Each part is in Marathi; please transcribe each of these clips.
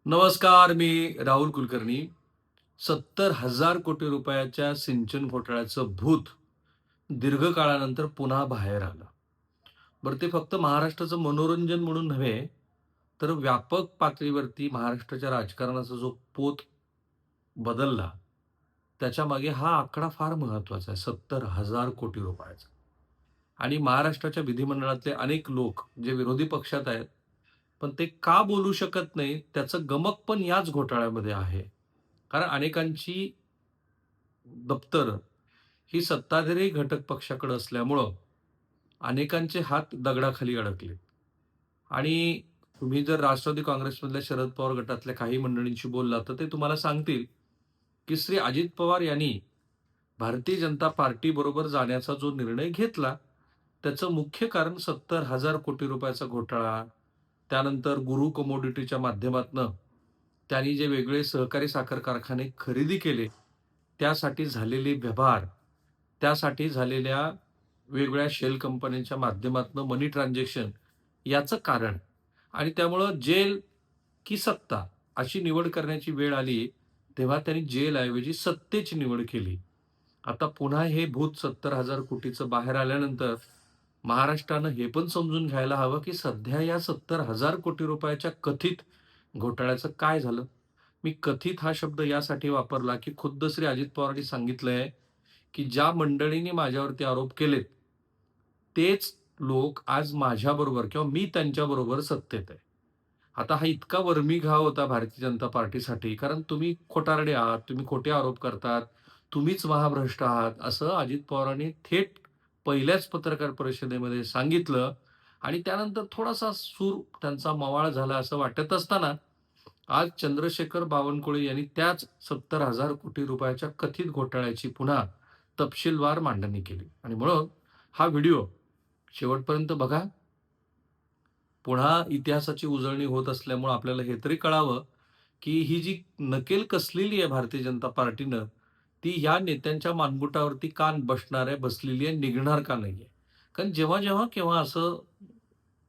नमस्कार, मी राहुल कुलकर्णी. 70,000 कोटी रुपयाच्या सिंचन घोटाळ्याचं भूत दीर्घकाळानंतर पुन्हा बाहेर आलं. बरं ते फक्त महाराष्ट्राचं मनोरंजन म्हणून नव्हे, तर व्यापक पातळीवरती महाराष्ट्राच्या राजकारणाचा जो पोत बदलला, त्याच्यामागे हा आकडा फार महत्त्वाचा आहे, 70,000 कोटी रुपयाचा. आणि महाराष्ट्राच्या विधिमंडळातले अनेक लोक जे विरोधी पक्षात आहेत, पण ते का बोलू शकत नाहीत, त्याचं गमक पण याच घोटाळ्यामध्ये आहे. कारण अनेकांची दप्तर ही सत्ताधारी घटक पक्षाकडे असल्यामुळं अनेकांचे हात दगडाखाली अडकले. आणि तुम्ही जर राष्ट्रवादी काँग्रेसमधल्या शरद पवार गटातल्या काही मंडळींशी बोललात, तर ते तुम्हाला सांगतील, की श्री अजित पवार यांनी भारतीय जनता पार्टीबरोबर जाण्याचा जो निर्णय घेतला, त्याचं मुख्य कारण 70,000 कोटी रुपयाचा घोटाळा, त्यानंतर गुरु कमोडिटीच्या माध्यमातनं त्यांनी जे वेगळे सहकारी साखर कारखाने खरेदी केले, त्यासाठी झालेले व्यवहार, त्यासाठी झालेल्या वेगवेगळ्या शेल कंपन्यांच्या माध्यमातनं मनी ट्रान्झॅक्शन याचं कारण. आणि त्यामुळं जेल की सत्ता अशी निवड करण्याची वेळ आली, तेव्हा त्यांनी जेलऐवजी सत्तेची निवड केली. आता पुन्हा हे भूत 70,000 कोटीचं बाहेर आल्यानंतर महाराष्ट्रानं हे पण समजून घ्यायला हवं, की सध्या या 70,000 कोटी रुपयाच्या कथित घोटाळ्याचं काय झालं? मी कथित हा शब्द यासाठी वापरला, की खुद्द श्री अजित पवारांनी सांगितलंय, की ज्या मंडळींनी माझ्यावरती आरोप केलेत, तेच लोक आज माझ्याबरोबर किंवा मी त्यांच्याबरोबर सत्तेत आहे. आता हा इतका वर्मी घाव होता भारतीय जनता पार्टीसाठी, कारण तुम्ही खोटारडे आहात, तुम्ही खोटे आरोप करतात, तुम्हीच महाभ्रष्ट आहात, असं अजित पवारांनी थेट पहिल्याच पत्रकार परिषदेमध्ये सांगितलं. आणि त्यानंतर थोडासा सूर त्यांचा मवाळ झाला असं वाटत असताना, आज चंद्रशेखर बावनकुळे यांनी त्याच 70,000 कोटी रुपयाच्या कथित घोटाळ्याची पुन्हा तपशीलवार मांडणी केली. आणि म्हणून हा व्हिडिओ शेवटपर्यंत बघा. पुन्हा इतिहासाची उजळणी होत असल्यामुळं आपल्याला हे तरी कळावं, की ही जी नकेल कसलेली आहे भारतीय जनता पार्टीनं, ती ह्या नेत्यांच्या मानगुटावरती का बसणार आहे, बसलेली आहे, निघणार का नाहीये? कारण जेव्हा-जेव्हा केव्हा असं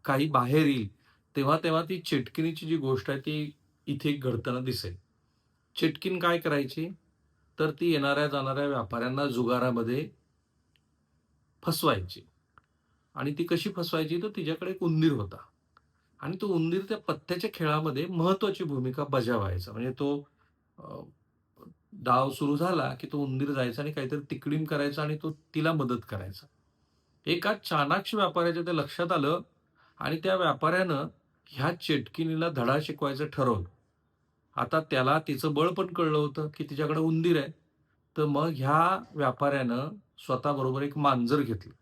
काही बाहेर येईल, तेव्हा-तेव्हा ती चेटकिनीची जी गोष्ट आहे, ती इथे घडताना दिसेल. चेटकीन काय करायची? तर ती येणाऱ्या-जाणाऱ्या व्यापाऱ्यांना जुगारामध्ये फसवायची. आणि ती कशी फसवायची? तर तिच्याकडे एक उंदीर होता. आणि तो उंदीर त्या पत्त्याच्या खेळामध्ये महत्त्वाची भूमिका बजावायचा. म्हणजे तो अ, डाव सुरू झाला, की तो उंदीर जायचा आणि काहीतरी तिकड़ीम करायचा आणि तो तिला मदत करायचा. एका चाणाक्ष व्यापाऱ्याच्या ते लक्षात आलं आणि त्या व्यापाऱ्यानं ह्या चेटकिनीला धडा शिकवायचं ठरवलं. आता त्याला तिचं बळ पण कळलं होतं, की तिच्याकडे उंदीर आहे. तर मग ह्या व्यापाऱ्यानं स्वतःबरोबर एक मांजर घेतलं.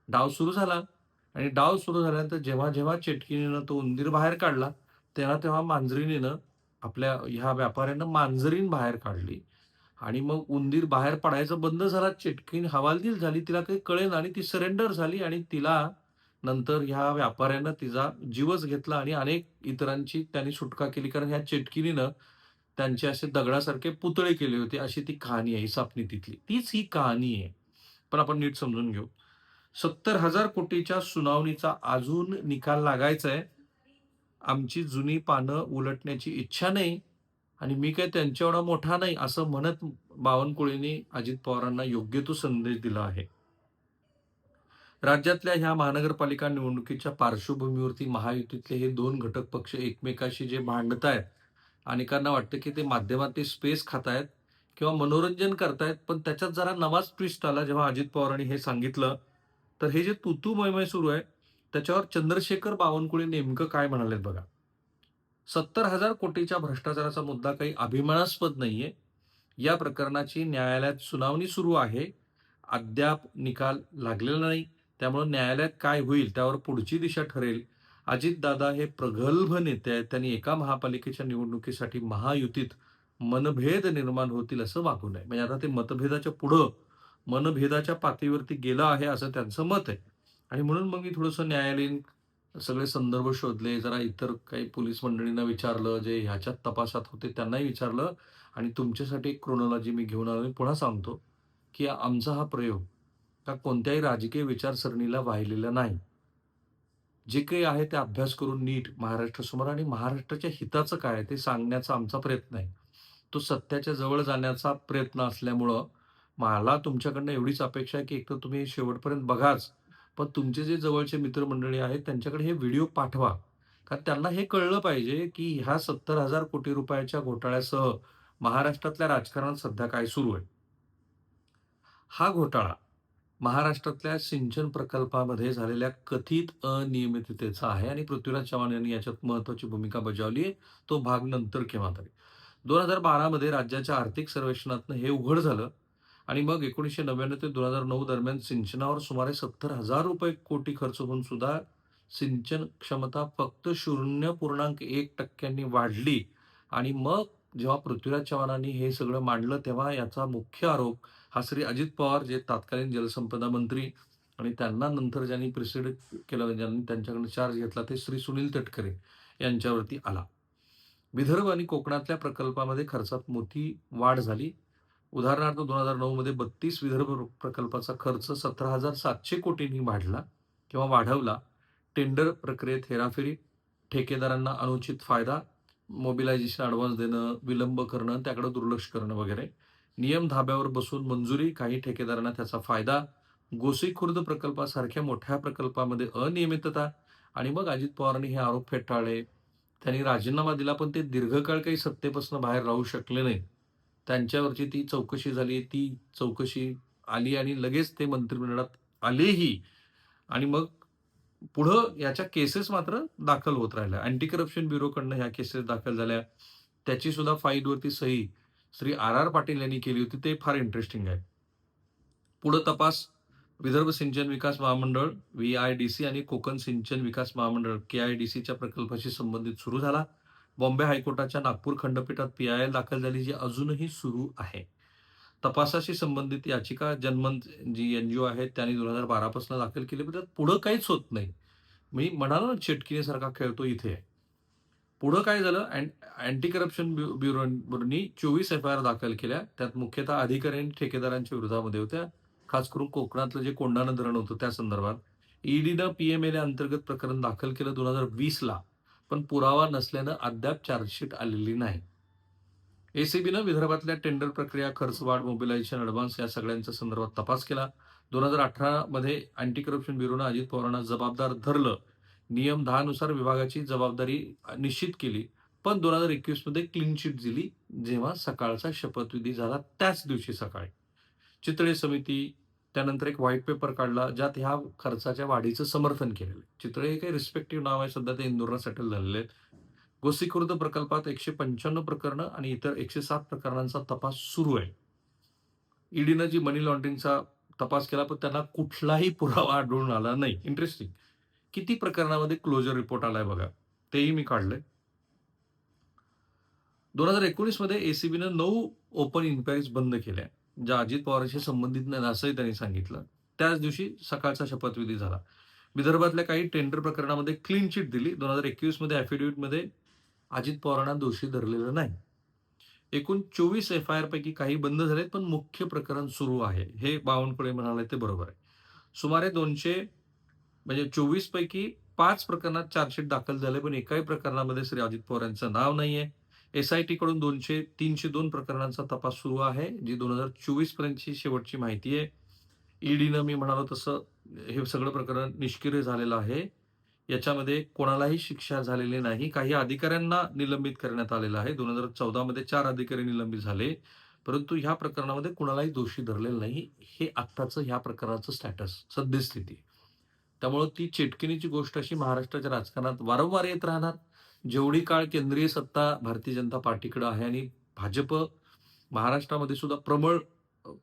डाव सुरू झाला आणि डाव सुरू झाल्यानंतर जेव्हा-जेव्हा चेटकिनीनं तो उंदीर बाहेर काढला, तेव्हा-तेव्हा मांजरीनीनं आपल्या ह्या व्यापाऱ्यानं मांजरीन बाहेर काढली आणि मग उंदीर बाहेर पडायचं बंद झाला. चेटकीन हवालदिल झाली. तिला काही कळेना आणि ती सरेंडर झाली आणि तिला नंतर ह्या व्यापाऱ्यानं तिचा जीवच घेतला आणि अनेक इतरांची त्यांनी सुटका केली. कारण ह्या चेटकिनीनं त्यांचे असे दगडासारखे पुतळे केले होते. अशी ती कहाणी आहे इसापनीतीतली. तीच ही कहाणी आहे. पण आपण नीट समजून घेऊ. 70,000 कोटीच्या सुनावणीचा अजून निकाल लागायचा आहे. आमची जुनी पानं उलटण्याची इच्छा नाही आणि मी काही त्यांच्या एवढा मोठा नाही, असं म्हणत बावनकुळेंनी अजित पवारांना योग्य तो संदेश दिला आहे. राज्यातल्या ह्या महानगरपालिका निवडणुकीच्या पार्श्वभूमीवरती महायुतीतले हे 2 घटक पक्ष एकमेकाशी जे भांडतायत, अनेकांना वाटतं की ते माध्यमातली स्पेस खातायत किंवा मनोरंजन करतायत. पण त्याच्यात जरा नवाच ट्विस्ट आला जेव्हा अजित पवारांनी हे सांगितलं. तर हे जे तू मैमै सुरू आहे, त्याच्यावर चंद्रशेखर बावनकुळे नेमकं काय म्हणालेत बघा. 70,000 कोटीच्या भ्रष्टाचाराचा मुद्दा काही अभिमानास्पद नाहीये. या प्रकरणाची न्यायालयात सुनावणी सुरू आहे. अद्याप निकाल लागलेला नाही. त्यामुळे न्यायालयात काय होईल त्यावर पुढची दिशा ठरेल. अजितदादा हे प्रगल्भ नेते आहेत. त्यांनी एका महापालिकेच्या निवडणुकीसाठी महायुतीत मनभेद निर्माण होतील असं वागू नये. म्हणजे आता ते मतभेदाच्या पुढं मनभेदाच्या पातळीवरती गेलं आहे असं त्यांचं मत आहे. आणि म्हणून मग मी थोडंसं न्यायालयीन सगळे संदर्भ शोधले. जरा इतर काही पोलीस मंडळींना विचारलं, जे ह्याच्यात तपासात होते त्यांनाही विचारलं आणि तुमच्यासाठी एक क्रोनॉलॉजी मी घेऊन आलो. मी पुन्हा सांगतो, की आमचा हा प्रयोग हा कोणत्याही राजकीय विचारसरणीला वाहिलेला नाही. जे काही आहे ते अभ्यास करून नीट महाराष्ट्रासमोर आणि महाराष्ट्राच्या हिताचं काय आहे ते सांगण्याचा आमचा प्रयत्न आहे. तो सत्याच्या जवळ जाण्याचा प्रयत्न असल्यामुळं मला तुमच्याकडनं एवढीच अपेक्षा आहे, की एकतर तुम्ही हे शेवटपर्यंत बघाच, पण तुमचे जे जवळचे मित्रमंडळी आहेत त्यांच्याकडे हे व्हिडिओ पाठवा. कारण त्यांना हे कळलं पाहिजे, की ह्या 70,000 कोटी रुपयाच्या घोटाळ्यासह महाराष्ट्रातल्या राजकारणात सध्या काय सुरू आहे. हा घोटाळा महाराष्ट्रातल्या सिंचन प्रकल्पामध्ये झालेल्या कथित अनियमिततेचा आहे आणि पृथ्वीराज चव्हाण यांनी याच्यात महत्त्वाची भूमिका बजावली आहे. तो भाग नंतर केव्हातरी. 2012 मध्ये राज्याच्या आर्थिक सर्वेक्षणातनं हे उघड झालं आणि मग 1999 ते 2009 दरम्यान सिंचनावर सुमारे 70,000 कोटी खर्च होऊन सुद्धा सिंचन क्षमता फक्त 0.1% वाढली आणि मग जेव्हा पृथ्वीराज चव्हाणांनी हे सगळं मांडलं, तेव्हा याचा मुख्य आरोप हा श्री अजित पवार जे तत्कालीन जलसंपदा मंत्री आणि त्यांना नंतर ज्यांनी प्रिसिड केलं, ज्यांनी त्यांच्याकडून चार्ज घेतला ते श्री सुनील तटकरे यांच्यावरती आला. विदर्भ आणि कोकणातल्या प्रकल्पामध्ये खर्चात मोठी वाढ झाली. उदाहरणार्थ 2009 मध्ये 32 विदर्भ प्रकल्पाचा खर्च 17,700 कोटींनी वाढला किंवा वाढवला. टेंडर प्रक्रियेत हेराफेरी, ठेकेदारांना अनुचित फायदा, मोबिलायझेशन ॲडव्हान्स देणं, विलंब करणं, त्याकडे दुर्लक्ष करणं वगैरे. नियम धाब्यावर बसून मंजुरी, काही ठेकेदारांना त्याचा फायदा. गोसीखुर्द प्रकल्पासारख्या मोठ्या प्रकल्पामध्ये अनियमितता आणि मग अजित पवारांनी हे आरोप फेटाळले. त्यांनी राजीनामा दिला, पण ते दीर्घकाळ काही सत्तेपासून बाहेर राहू शकले नाहीत. त्यांच्यावरची ती चौकशी झाली. ती चौकशी आली आणि लगेच ते मंत्रिमंडळात आलेही आणि मग पुढं याच्या केसेस मात्र दाखल होत राहिल्या. अँटी करप्शन ब्युरोकडनं ह्या केसेस दाखल झाल्या. त्याची सुद्धा फाईलवरती सही श्री आर.आर. पाटील यांनी केली होती. ते फार इंटरेस्टिंग आहे. पुढं तपास विदर्भ सिंचन विकास महामंडळ, व्ही-आय-डी-सी आणि कोकण सिंचन विकास महामंडळ, के-आय-डी-सीच्या प्रकल्पाशी संबंधित सुरू झाला. बॉम्बे हायकोर्टाच्या नागपूर खंडपीठात पी-आय-एल दाखल झाली, जी अजूनही सुरू आहे. तपासाशी संबंधित याचिका जनमत जी एन-जी-ओ आहे त्यांनी 2012 पासून दाखल केली, पण त्यात पुढं काहीच होत नाही. मी म्हणालो ना चेटकिनीसारखा खेळतो इथे. पुढं काय झालं अँटी करप्शन ब्युरोनी 24 एफ-आय-आर दाखल केल्या. त्यात मुख्यतः अधिकारी आणि ठेकेदारांच्या विरोधामध्ये होत्या. खास करून कोकणातलं जे कोंढाणा धरण होतं त्या संदर्भात. ईडीनं पी-एम-एल अंतर्गत प्रकरण दाखल केलं 2020ला. पण पुरावा नसल्यानं अद्याप चार्जशीट आलेली नाही. एसीबीनं विदर्भातल्या टेंडर प्रक्रिया, खर्चवाढ, मोबिलायझेशन ॲडव्हान्स या सगळ्यांच्या संदर्भात तपास केला. 2018 मध्ये अँटी करप्शन ब्युरोनं अजित पवारांना जबाबदार धरलं. नियम 10 नुसार विभागाची जबाबदारी निश्चित केली. पण 2021 मध्ये क्लीन चिट दिली, जेव्हा सकाळचा शपथविधी झाला त्याच दिवशी सकाळी. चितळे समिती, त्यानंतर एक व्हाईट पेपर काढला, ज्यात ह्या खर्चाच्या वाढीचं समर्थन केलेलं आहे. चितळे हे काही रिस्पेक्टिव्ह नाव आहे, सध्या ते इंदोरला सेटल झालेले आहेत. गोसीखुर्द प्रकल्पात 195 प्रकरणं आणि इतर 107 प्रकरणांचा तपास सुरू आहे. ईडीनं जी मनी लॉन्ड्रिंगचा तपास केला, पण त्यांना कुठलाही पुरावा आढळून आला नाही. इंटरेस्टिंग. किती प्रकरणामध्ये क्लोजर रिपोर्ट आलाय बघा. तेही मी काढलंय. 2019 मध्ये एसीबीनं 9 ओपन इन्क्वायरीज बंद केल्या, ज्या अजित पवारांशी संबंधित नाहीत असंही त्यांनी सांगितलं. त्याच दिवशी सकाळचा शपथविधी झाला. विदर्भातल्या काही टेंडर प्रकरणामध्ये क्लीन चिट दिली. 2021 मध्ये ॲफिडेव्हिटमध्ये अजित पवारांना दोषी धरलेलं नाही. एकूण 24 एफ-आय-आर पैकी काही बंद झालेत, पण मुख्य प्रकरण सुरू आहे. हे बावनकुळे म्हणाले ते बरोबर आहे. सुमारे 200 म्हणजे 24 पैकी 5 प्रकरणात चार्जशीट दाखल झाले, पण एकाही प्रकरणामध्ये श्री अजित पवार यांचं नाव नाहीये. एस-आय-टीकडून 302 प्रकरणांचा तपास सुरू आहे, जी 2024 पर्यंतची शेवटची माहिती आहे. ईडीनं मी म्हणालो तसं हे सगळं प्रकरण निष्क्रिय झालेलं आहे. याच्यामध्ये कोणालाही शिक्षा झालेली नाही. काही अधिकाऱ्यांना निलंबित करण्यात आलेलं आहे. 2014 मध्ये 4 अधिकारी निलंबित झाले. परंतु ह्या प्रकरणामध्ये कुणालाही दोषी धरलेलं नाही. हे आत्ताचं ह्या प्रकरणाचं स्टॅटस, सद्यस्थिती. त्यामुळं ती चेटकिनीची गोष्ट अशी महाराष्ट्राच्या राजकारणात वारंवार येत राहणार. जेवढी काळ केंद्रीय सत्ता भारतीय जनता पार्टीकडे आहे आणि भाजप महाराष्ट्रामध्ये सुद्धा प्रबळ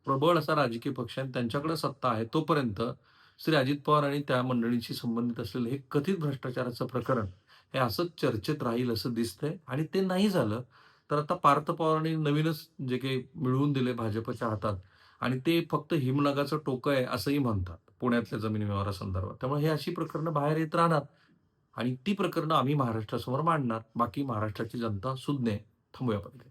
प्रबळ असा राजकीय पक्ष आहे आणि त्यांच्याकडे सत्ता आहे, तोपर्यंत श्री अजित पवार आणि त्या मंडळींशी संबंधित असलेलं हे कथित भ्रष्टाचाराचं प्रकरण हे असंच चर्चेत राहील असं दिसतंय आणि ते नाही झालं, तर आता पार्थ पवारांनी नवीनच जे काही मिळवून दिले भाजपच्या हातात आणि ते फक्त हिमनगाचं टोकं आहे असंही म्हणतात, पुण्यातल्या जमीन व्यवहारासंदर्भात. त्यामुळे हे अशी प्रकरणं बाहेर येत राहणार आणि ती प्रकरणं आम्ही महाराष्ट्रासमोर मांडणार. बाकी महाराष्ट्राची जनता सुज्ञ आहे. थांबूया आपण इथे.